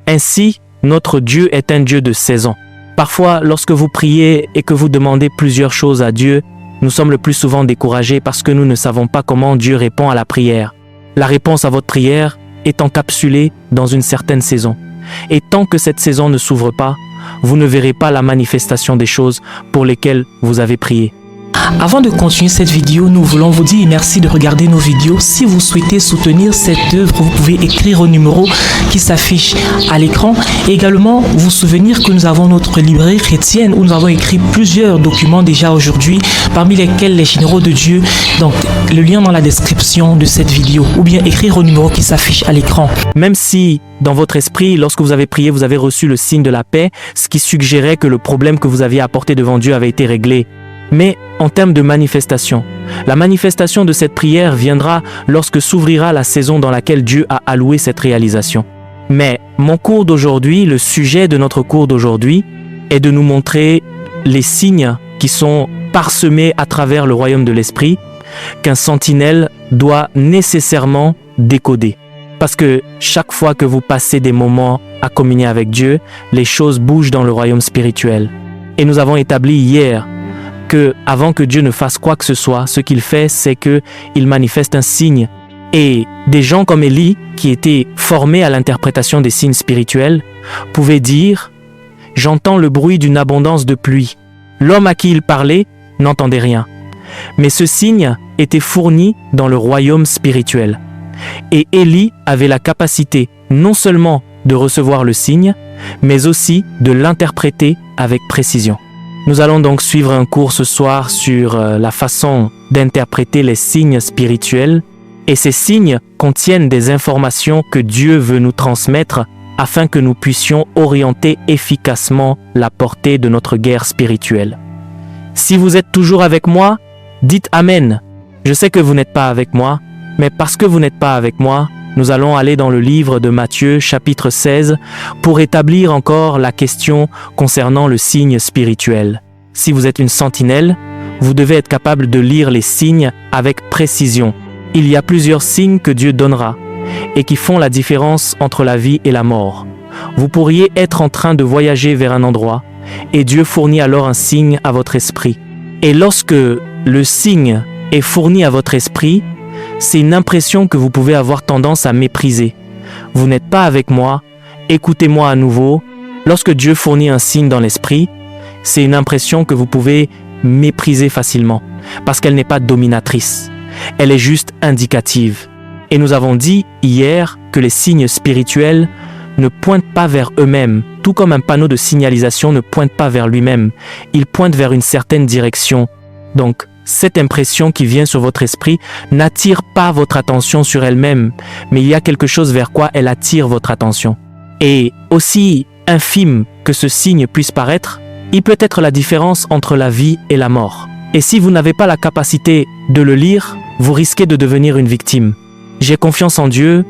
Ainsi, notre Dieu est un Dieu de saison. Parfois, lorsque vous priez et que vous demandez plusieurs choses à Dieu, nous sommes le plus souvent découragés parce que nous ne savons pas comment Dieu répond à la prière. La réponse à votre prière est encapsulée dans une certaine saison. Et tant que cette saison ne s'ouvre pas, vous ne verrez pas la manifestation des choses pour lesquelles vous avez prié. Avant de continuer cette vidéo, nous voulons vous dire merci de regarder nos vidéos. Si vous souhaitez soutenir cette œuvre, vous pouvez écrire au numéro qui s'affiche à l'écran. Et également, vous souvenir que nous avons notre librairie chrétienne où nous avons écrit plusieurs documents déjà aujourd'hui, parmi lesquels les généraux de Dieu. Donc, le lien dans la description de cette vidéo, ou bien écrire au numéro qui s'affiche à l'écran. Même si, dans votre esprit, lorsque vous avez prié, vous avez reçu le signe de la paix, ce qui suggérait que le problème que vous aviez apporté devant Dieu avait été réglé. Mais en termes de manifestation, la manifestation de cette prière viendra lorsque s'ouvrira la saison dans laquelle Dieu a alloué cette réalisation. Mais mon cours d'aujourd'hui, le sujet de notre cours d'aujourd'hui, est de nous montrer les signes qui sont parsemés à travers le royaume de l'esprit, qu'un sentinelle doit nécessairement décoder. Parce que chaque fois que vous passez des moments à communier avec Dieu, les choses bougent dans le royaume spirituel. Et nous avons établi hier que, avant que Dieu ne fasse quoi que ce soit, ce qu'il fait, c'est qu'il manifeste un signe. Et des gens comme Élie, qui étaient formés à l'interprétation des signes spirituels, pouvaient dire « J'entends le bruit d'une abondance de pluie ». L'homme à qui il parlait n'entendait rien. Mais ce signe était fourni dans le royaume spirituel. Et Élie avait la capacité non seulement de recevoir le signe, mais aussi de l'interpréter avec précision. Nous allons donc suivre un cours ce soir sur la façon d'interpréter les signes spirituels. Et ces signes contiennent des informations que Dieu veut nous transmettre afin que nous puissions orienter efficacement la portée de notre guerre spirituelle. Si vous êtes toujours avec moi, dites Amen. Je sais que vous n'êtes pas avec moi, mais parce que vous n'êtes pas avec moi, nous allons aller dans le livre de Matthieu, chapitre 16, pour établir encore la question concernant le signe spirituel. Si vous êtes une sentinelle, vous devez être capable de lire les signes avec précision. Il y a plusieurs signes que Dieu donnera et qui font la différence entre la vie et la mort. Vous pourriez être en train de voyager vers un endroit et Dieu fournit alors un signe à votre esprit. Et lorsque le signe est fourni à votre esprit, c'est une impression que vous pouvez avoir tendance à mépriser. Vous n'êtes pas avec moi, écoutez-moi à nouveau. Lorsque Dieu fournit un signe dans l'esprit, c'est une impression que vous pouvez mépriser facilement, parce qu'elle n'est pas dominatrice. Elle est juste indicative. Et nous avons dit hier que les signes spirituels ne pointent pas vers eux-mêmes, tout comme un panneau de signalisation ne pointe pas vers lui-même. Il pointe vers une certaine direction. Donc, cette impression qui vient sur votre esprit n'attire pas votre attention sur elle-même, mais il y a quelque chose vers quoi elle attire votre attention. Et aussi infime que ce signe puisse paraître, il peut être la différence entre la vie et la mort. Et si vous n'avez pas la capacité de le lire, vous risquez de devenir une victime. J'ai confiance en Dieu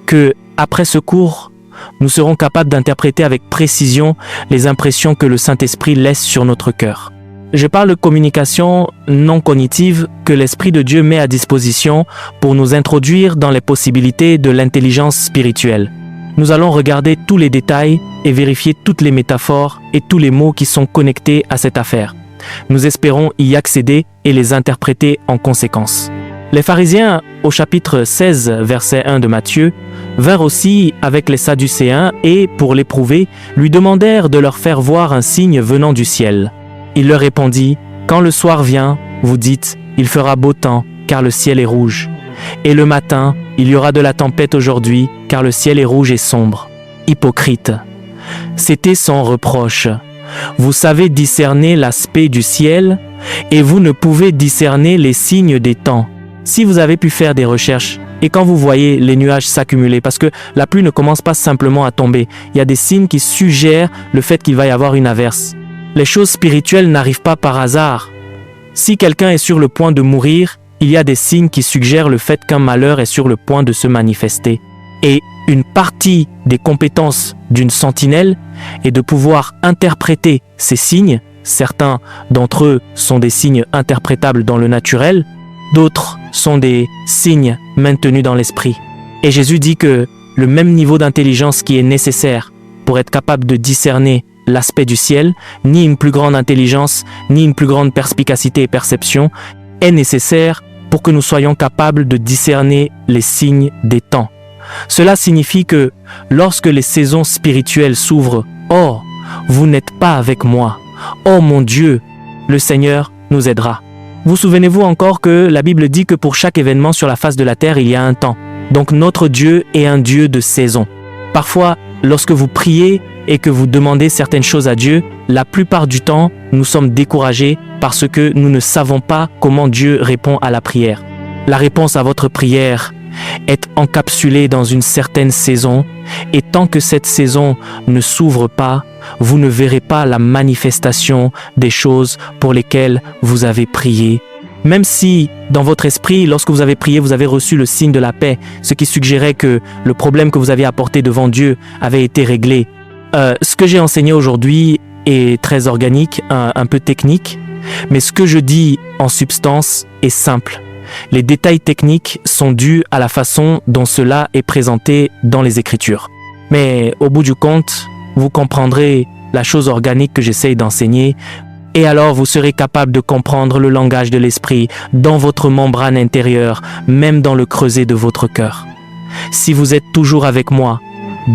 que, après ce cours, nous serons capables d'interpréter avec précision les impressions que le Saint-Esprit laisse sur notre cœur. Je parle de communication non cognitive que l'Esprit de Dieu met à disposition pour nous introduire dans les possibilités de l'intelligence spirituelle. Nous allons regarder tous les détails et vérifier toutes les métaphores et tous les mots qui sont connectés à cette affaire. Nous espérons y accéder et les interpréter en conséquence. Les pharisiens, au chapitre 16, verset 1 de Matthieu, vinrent aussi avec les Sadducéens et, pour l'éprouver, lui demandèrent de leur faire voir un signe venant du ciel. Il leur répondit, « Quand le soir vient, vous dites, il fera beau temps, car le ciel est rouge. Et le matin, il y aura de la tempête aujourd'hui, car le ciel est rouge et sombre. » Hypocrite. C'était son reproche. Vous savez discerner l'aspect du ciel, et vous ne pouvez discerner les signes des temps. Si vous avez pu faire des recherches, et quand vous voyez les nuages s'accumuler, parce que la pluie ne commence pas simplement à tomber, il y a des signes qui suggèrent le fait qu'il va y avoir une averse. Les choses spirituelles n'arrivent pas par hasard. Si quelqu'un est sur le point de mourir, il y a des signes qui suggèrent le fait qu'un malheur est sur le point de se manifester. Et une partie des compétences d'une sentinelle est de pouvoir interpréter ces signes. Certains d'entre eux sont des signes interprétables dans le naturel, d'autres sont des signes maintenus dans l'esprit. Et Jésus dit que le même niveau d'intelligence qui est nécessaire pour être capable de discerner l'aspect du ciel, ni une plus grande intelligence, ni une plus grande perspicacité et perception est nécessaire pour que nous soyons capables de discerner les signes des temps. Cela signifie que lorsque les saisons spirituelles s'ouvrent, « Oh, vous n'êtes pas avec moi. Oh mon Dieu, le Seigneur nous aidera. » Vous souvenez-vous encore que la Bible dit que pour chaque événement sur la face de la terre, il y a un temps. Donc notre Dieu est un Dieu de saison. Parfois, lorsque vous priez et que vous demandez certaines choses à Dieu, la plupart du temps, nous sommes découragés parce que nous ne savons pas comment Dieu répond à la prière. La réponse à votre prière est encapsulée dans une certaine saison et tant que cette saison ne s'ouvre pas, vous ne verrez pas la manifestation des choses pour lesquelles vous avez prié. Même si, dans votre esprit, lorsque vous avez prié, vous avez reçu le signe de la paix, ce qui suggérait que le problème que vous aviez apporté devant Dieu avait été réglé. Ce que j'ai enseigné aujourd'hui est très organique, un peu technique, mais ce que je dis en substance est simple. Les détails techniques sont dus à la façon dont cela est présenté dans les Écritures. Mais au bout du compte, vous comprendrez la chose organique que j'essaye d'enseigner et alors vous serez capable de comprendre le langage de l'esprit dans votre membrane intérieure, même dans le creuset de votre cœur. Si vous êtes toujours avec moi,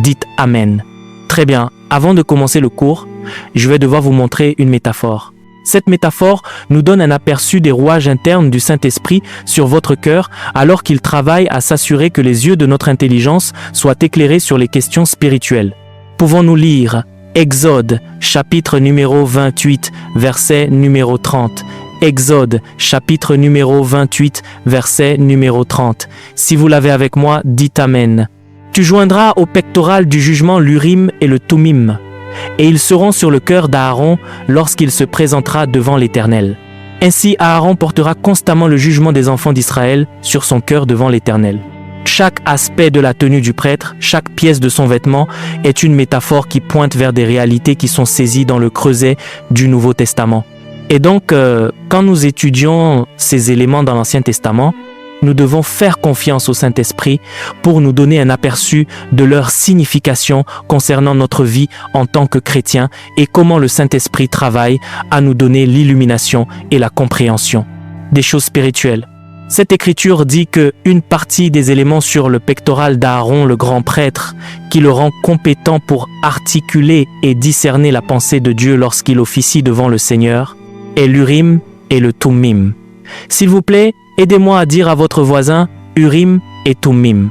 dites Amen. Très bien, avant de commencer le cours, je vais devoir vous montrer une métaphore. Cette métaphore nous donne un aperçu des rouages internes du Saint-Esprit sur votre cœur alors qu'il travaille à s'assurer que les yeux de notre intelligence soient éclairés sur les questions spirituelles. Pouvons-nous lire Exode, chapitre numéro 28, verset numéro 30. Exode, chapitre numéro 28, verset numéro 30. Si vous l'avez avec moi, dites Amen. Tu joindras au pectoral du jugement l'Urim et le Thummim, et ils seront sur le cœur d'Aaron lorsqu'il se présentera devant l'Éternel. Ainsi, Aaron portera constamment le jugement des enfants d'Israël sur son cœur devant l'Éternel. Chaque aspect de la tenue du prêtre, chaque pièce de son vêtement est une métaphore qui pointe vers des réalités qui sont saisies dans le creuset du Nouveau Testament. Et donc, quand nous étudions ces éléments dans l'Ancien Testament, nous devons faire confiance au Saint-Esprit pour nous donner un aperçu de leur signification concernant notre vie en tant que chrétiens et comment le Saint-Esprit travaille à nous donner l'illumination et la compréhension des choses spirituelles. Cette écriture dit qu'une partie des éléments sur le pectoral d'Aaron, le grand prêtre, qui le rend compétent pour articuler et discerner la pensée de Dieu lorsqu'il officie devant le Seigneur, est l'Urim et le Thummim. S'il vous plaît, aidez-moi à dire à votre voisin Urim et Thummim.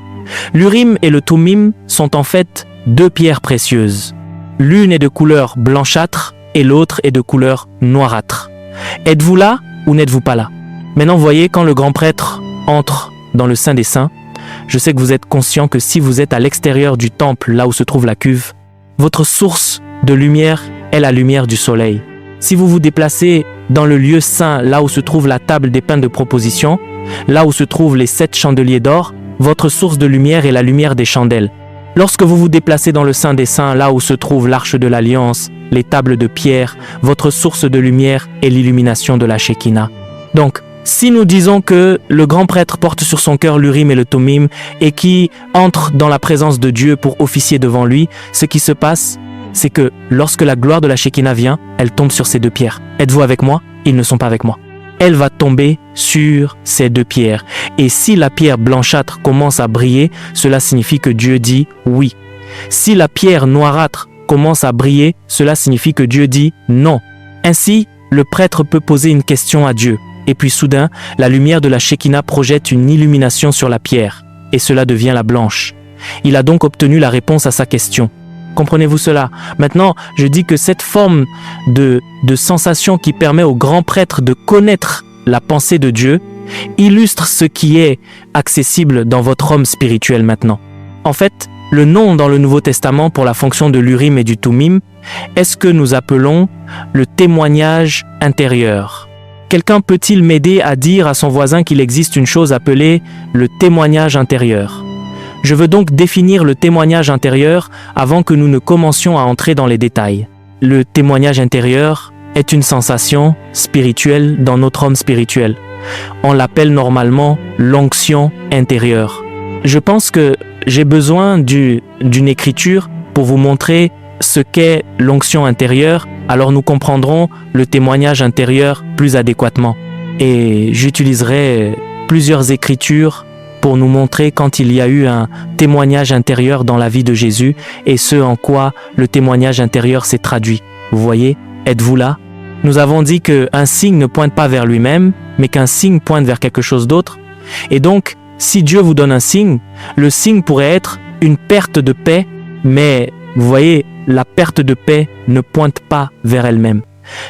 L'Urim et le Thummim sont en fait deux pierres précieuses. L'une est de couleur blanchâtre et l'autre est de couleur noirâtre. Êtes-vous là ou n'êtes-vous pas là? Maintenant, voyez, quand le grand prêtre entre dans le Saint des Saints, je sais que vous êtes conscient que si vous êtes à l'extérieur du temple, là où se trouve la cuve, votre source de lumière est la lumière du soleil. Si vous vous déplacez dans le lieu saint, là où se trouve la table des pains de proposition, là où se trouvent les 7 chandeliers d'or, votre source de lumière est la lumière des chandelles. Lorsque vous vous déplacez dans le Saint des Saints, là où se trouve l'arche de l'Alliance, les tables de pierre, votre source de lumière est l'illumination de la Shekinah. Donc, si nous disons que le grand prêtre porte sur son cœur l'Urim et le Thummim et qui entre dans la présence de Dieu pour officier devant lui, ce qui se passe, c'est que lorsque la gloire de la Shekinah vient, elle tombe sur ces deux pierres. Êtes-vous avec moi? Ils ne sont pas avec moi. Elle va tomber sur ces deux pierres. Et si la pierre blanchâtre commence à briller, cela signifie que Dieu dit oui. Si la pierre noirâtre commence à briller, cela signifie que Dieu dit non. Ainsi, le prêtre peut poser une question à Dieu. Et puis soudain, la lumière de la Shekinah projette une illumination sur la pierre. Et cela devient la blanche. Il a donc obtenu la réponse à sa question. Comprenez-vous cela? Maintenant, je dis que cette forme de sensation qui permet au grand prêtre de connaître la pensée de Dieu illustre ce qui est accessible dans votre homme spirituel maintenant. En fait, le nom dans le Nouveau Testament pour la fonction de l'Urim et du Thummim est ce que nous appelons le témoignage intérieur. Quelqu'un peut-il m'aider à dire à son voisin qu'il existe une chose appelée le témoignage intérieur? Je veux donc définir le témoignage intérieur avant que nous ne commencions à entrer dans les détails. Le témoignage intérieur est une sensation spirituelle dans notre homme spirituel. On l'appelle normalement l'onction intérieure. Je pense que j'ai besoin d'une écriture pour vous montrer ce qu'est l'onction intérieure, alors nous comprendrons le témoignage intérieur plus adéquatement. Et j'utiliserai plusieurs écritures pour nous montrer quand il y a eu un témoignage intérieur dans la vie de Jésus et ce en quoi le témoignage intérieur s'est traduit. Vous voyez, êtes-vous là? Nous avons dit qu'un signe ne pointe pas vers lui-même, mais qu'un signe pointe vers quelque chose d'autre. Et donc, si Dieu vous donne un signe, le signe pourrait être une perte de paix, mais vous voyez, la perte de paix ne pointe pas vers elle-même.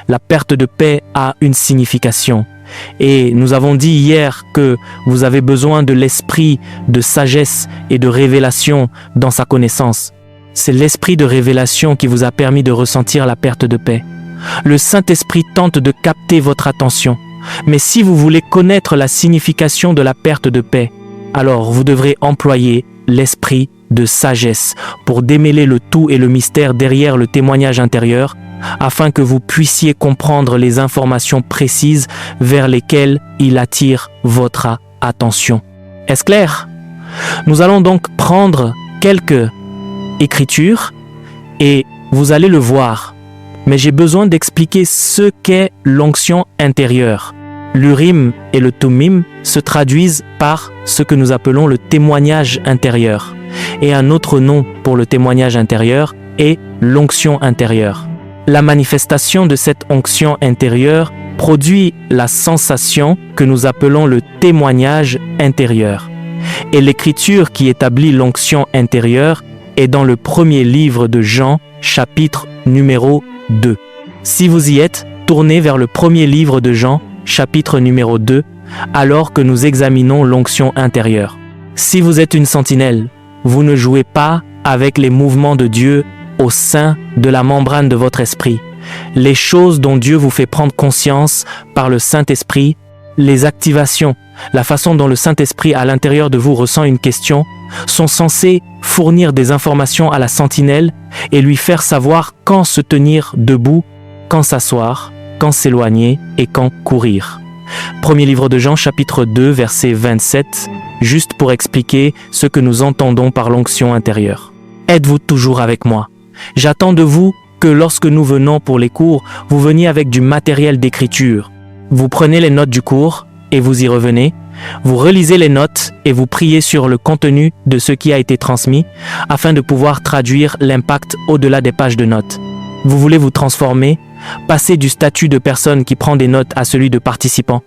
La perte de paix a une signification. Et nous avons dit hier que vous avez besoin de l'esprit de sagesse et de révélation dans sa connaissance. C'est l'esprit de révélation qui vous a permis de ressentir la perte de paix. Le Saint-Esprit tente de capter votre attention. Mais si vous voulez connaître la signification de la perte de paix, alors vous devrez employer l'esprit de sagesse pour démêler le tout et le mystère derrière le témoignage intérieur, afin que vous puissiez comprendre les informations précises vers lesquelles il attire votre attention. Est-ce clair? Nous allons donc prendre quelques écritures et vous allez le voir. Mais j'ai besoin d'expliquer ce qu'est l'onction intérieure. L'Urim et le Thummim se traduisent par ce que nous appelons le témoignage intérieur. Et un autre nom pour le témoignage intérieur est l'onction intérieure. La manifestation de cette onction intérieure produit la sensation que nous appelons le témoignage intérieur. Et l'écriture qui établit l'onction intérieure est dans le premier livre de Jean, chapitre numéro 2. Si vous y êtes, tournez vers le premier livre de Jean, chapitre numéro 2, alors que nous examinons l'onction intérieure. Si vous êtes une sentinelle, vous ne jouez pas avec les mouvements de Dieu au sein de la membrane de votre esprit. Les choses dont Dieu vous fait prendre conscience par le Saint-Esprit, les activations, la façon dont le Saint-Esprit à l'intérieur de vous ressent une question, sont censées fournir des informations à la sentinelle et lui faire savoir quand se tenir debout, quand s'asseoir, quand s'éloigner et quand courir. Premier livre de Jean, chapitre 2, verset 27, juste pour expliquer ce que nous entendons par l'onction intérieure. Êtes-vous toujours avec moi? J'attends de vous que lorsque nous venons pour les cours, vous veniez avec du matériel d'écriture. Vous prenez les notes du cours et vous y revenez. Vous relisez les notes et vous priez sur le contenu de ce qui a été transmis afin de pouvoir traduire l'impact au-delà des pages de notes. Vous voulez vous transformer, passer du statut de personne qui prend des notes à celui de participant.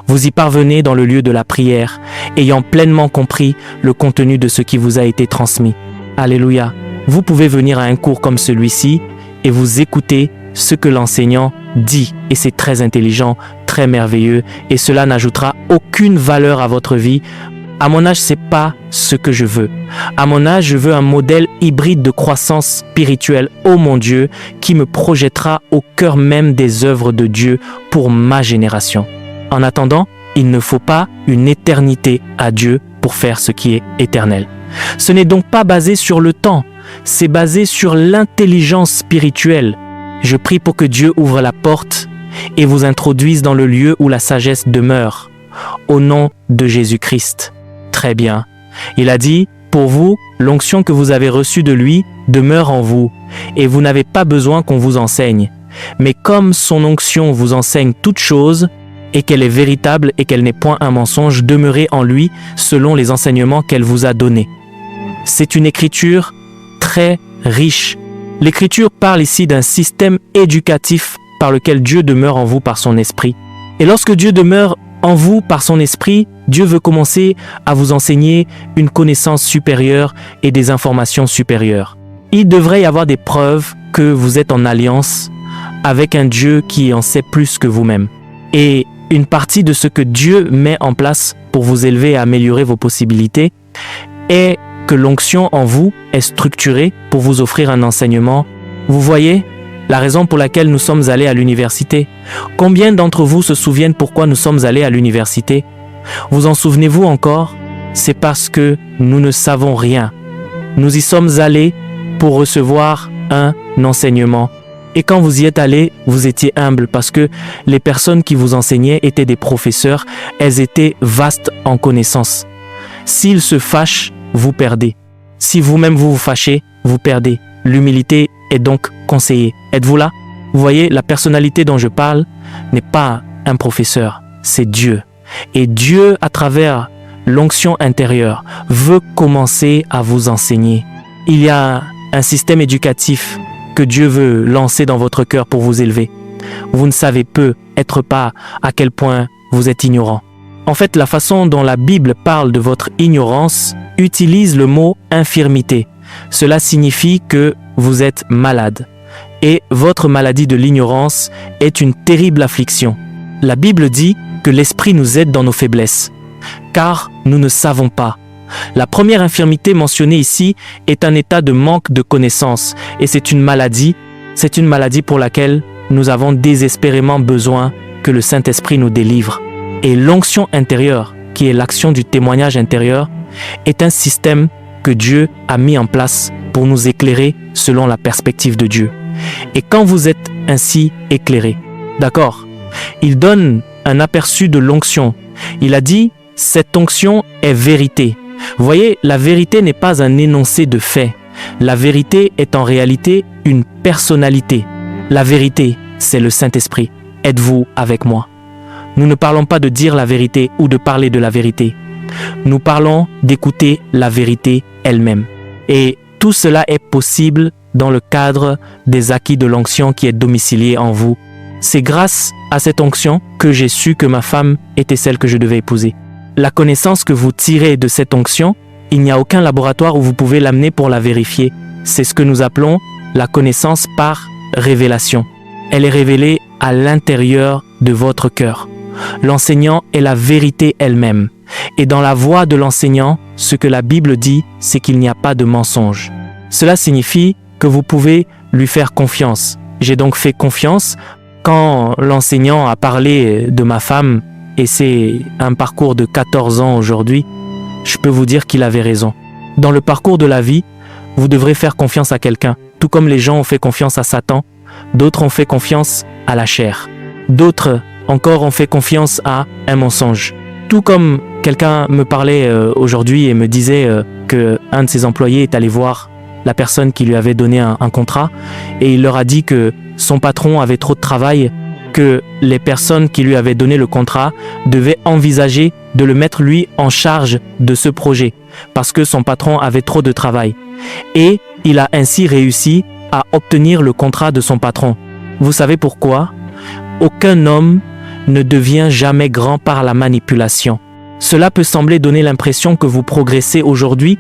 Vous y parvenez dans le lieu de la prière, ayant pleinement compris le contenu de ce qui vous a été transmis. Alléluia. Vous pouvez venir à un cours comme celui-ci et vous écouter ce que l'enseignant dit. Et c'est très intelligent, très merveilleux, et cela n'ajoutera aucune valeur à votre vie. À mon âge, c'est pas ce que je veux. À mon âge, je veux un modèle hybride de croissance spirituelle, oh mon Dieu, qui me projettera au cœur même des œuvres de Dieu pour ma génération. En attendant, il ne faut pas une éternité à Dieu pour faire ce qui est éternel. Ce n'est donc pas basé sur le temps, c'est basé sur l'intelligence spirituelle. Je prie pour que Dieu ouvre la porte et vous introduise dans le lieu où la sagesse demeure. Au nom de Jésus-Christ. Très bien. Il a dit, pour vous, l'onction que vous avez reçue de lui demeure en vous, et vous n'avez pas besoin qu'on vous enseigne. Mais comme son onction vous enseigne toutes choses, et qu'elle est véritable et qu'elle n'est point un mensonge, demeurez en lui selon les enseignements qu'elle vous a donnés. C'est une écriture très riche. L'écriture parle ici d'un système éducatif par lequel Dieu demeure en vous par son esprit. Et lorsque Dieu demeure en vous par son esprit, Dieu veut commencer à vous enseigner une connaissance supérieure et des informations supérieures. Il devrait y avoir des preuves que vous êtes en alliance avec un Dieu qui en sait plus que vous-même. Et une partie de ce que Dieu met en place pour vous élever et améliorer vos possibilités est que l'onction en vous est structurée pour vous offrir un enseignement. Vous voyez la raison pour laquelle nous sommes allés à l'université. Combien d'entre vous se souviennent pourquoi nous sommes allés à l'université? Vous en souvenez-vous encore? C'est parce que nous ne savons rien. Nous y sommes allés pour recevoir un enseignement. Et quand vous y êtes allés, vous étiez humble parce que les personnes qui vous enseignaient étaient des professeurs. Elles étaient vastes en connaissances. S'ils se fâchent, vous perdez. Si vous-même vous vous fâchez, vous perdez. L'humilité est donc conseillé. Êtes-vous là? Vous voyez, la personnalité dont je parle n'est pas un professeur, c'est Dieu. Et Dieu, à travers l'onction intérieure, veut commencer à vous enseigner. Il y a un système éducatif que Dieu veut lancer dans votre cœur pour vous élever. Vous ne savez peut-être pas à quel point vous êtes ignorant. En fait, la façon dont la Bible parle de votre ignorance utilise le mot infirmité. Cela signifie que vous êtes malade. Et votre maladie de l'ignorance est une terrible affliction. La Bible dit que l'Esprit nous aide dans nos faiblesses, car nous ne savons pas. La première infirmité mentionnée ici est un état de manque de connaissance, et c'est une maladie pour laquelle nous avons désespérément besoin que le Saint-Esprit nous délivre. Et l'onction intérieure, qui est l'action du témoignage intérieur, est un système que Dieu a mis en place pour nous éclairer selon la perspective de Dieu. Et quand vous êtes ainsi éclairé, d'accord, il donne un aperçu de l'onction. Il a dit, cette onction est vérité. Vous voyez, la vérité n'est pas un énoncé de fait. La vérité est en réalité une personnalité. La vérité, c'est le Saint-Esprit. Êtes-vous avec moi? Nous ne parlons pas de dire la vérité ou de parler de la vérité. Nous parlons d'écouter la vérité elle-même. Et tout cela est possible dans le cadre des acquis de l'onction qui est domicilié en vous. C'est grâce à cette onction que j'ai su que ma femme était celle que je devais épouser. La connaissance que vous tirez de cette onction, il n'y a aucun laboratoire où vous pouvez l'amener pour la vérifier. C'est ce que nous appelons la connaissance par révélation. Elle est révélée à l'intérieur de votre cœur. L'enseignant est la vérité elle-même. Et dans la voix de l'enseignant, ce que la Bible dit, c'est qu'il n'y a pas de mensonge. Cela signifie que vous pouvez lui faire confiance. J'ai donc fait confiance quand l'enseignant a parlé de ma femme, et c'est un parcours de 14 ans aujourd'hui, je peux vous dire qu'il avait raison. Dans le parcours de la vie, vous devrez faire confiance à quelqu'un. Tout comme les gens ont fait confiance à Satan, d'autres ont fait confiance à la chair. D'autres encore ont fait confiance à un mensonge. Tout comme quelqu'un me parlait aujourd'hui et me disait que un de ses employés est allé voir la personne qui lui avait donné un contrat et il leur a dit que son patron avait trop de travail, que les personnes qui lui avaient donné le contrat devaient envisager de le mettre lui en charge de ce projet parce que son patron avait trop de travail. Et il a ainsi réussi à obtenir le contrat de son patron. Vous savez pourquoi? Aucun homme ne devient jamais grand par la manipulation. Cela peut sembler donner l'impression que vous progressez aujourd'hui,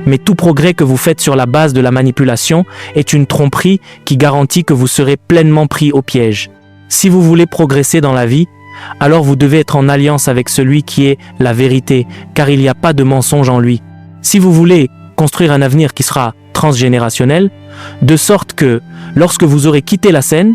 mais tout progrès que vous faites sur la base de la manipulation est une tromperie qui garantit que vous serez pleinement pris au piège. Si vous voulez progresser dans la vie, alors vous devez être en alliance avec celui qui est la vérité, car il n'y a pas de mensonge en lui. Si vous voulez construire un avenir qui sera transgénérationnel, de sorte que, lorsque vous aurez quitté la scène,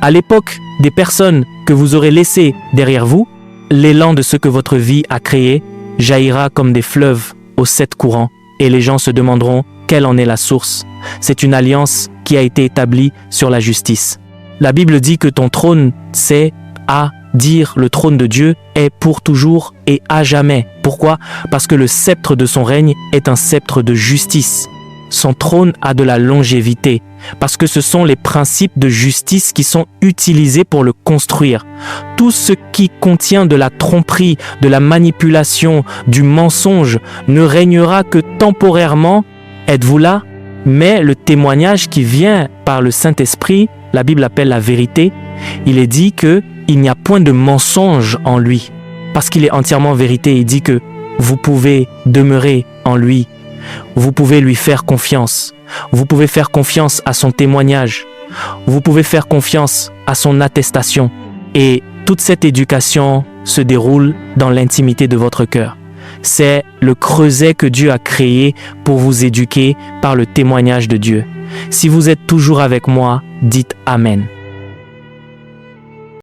à l'époque des personnes que vous aurez laissées derrière vous, l'élan de ce que votre vie a créé jaillira comme des fleuves aux 7 courants, et les gens se demanderont quelle en est la source. C'est une alliance qui a été établie sur la justice. La Bible dit que ton trône, c'est à dire le trône de Dieu est pour toujours et à jamais. Pourquoi? Parce que le sceptre de son règne est un sceptre de justice. Son trône a de la longévité, parce que ce sont les principes de justice qui sont utilisés pour le construire. Tout ce qui contient de la tromperie, de la manipulation, du mensonge ne régnera que temporairement. Êtes-vous là? Mais le témoignage qui vient par le Saint-Esprit, la Bible appelle la vérité, il est dit qu'il n'y a point de mensonge en lui, parce qu'il est entièrement vérité. Il dit que vous pouvez demeurer en lui. Vous pouvez lui faire confiance. Vous pouvez faire confiance à son témoignage. Vous pouvez faire confiance à son attestation. Et toute cette éducation se déroule dans l'intimité de votre cœur. C'est le creuset que Dieu a créé pour vous éduquer par le témoignage de Dieu. Si vous êtes toujours avec moi, dites Amen.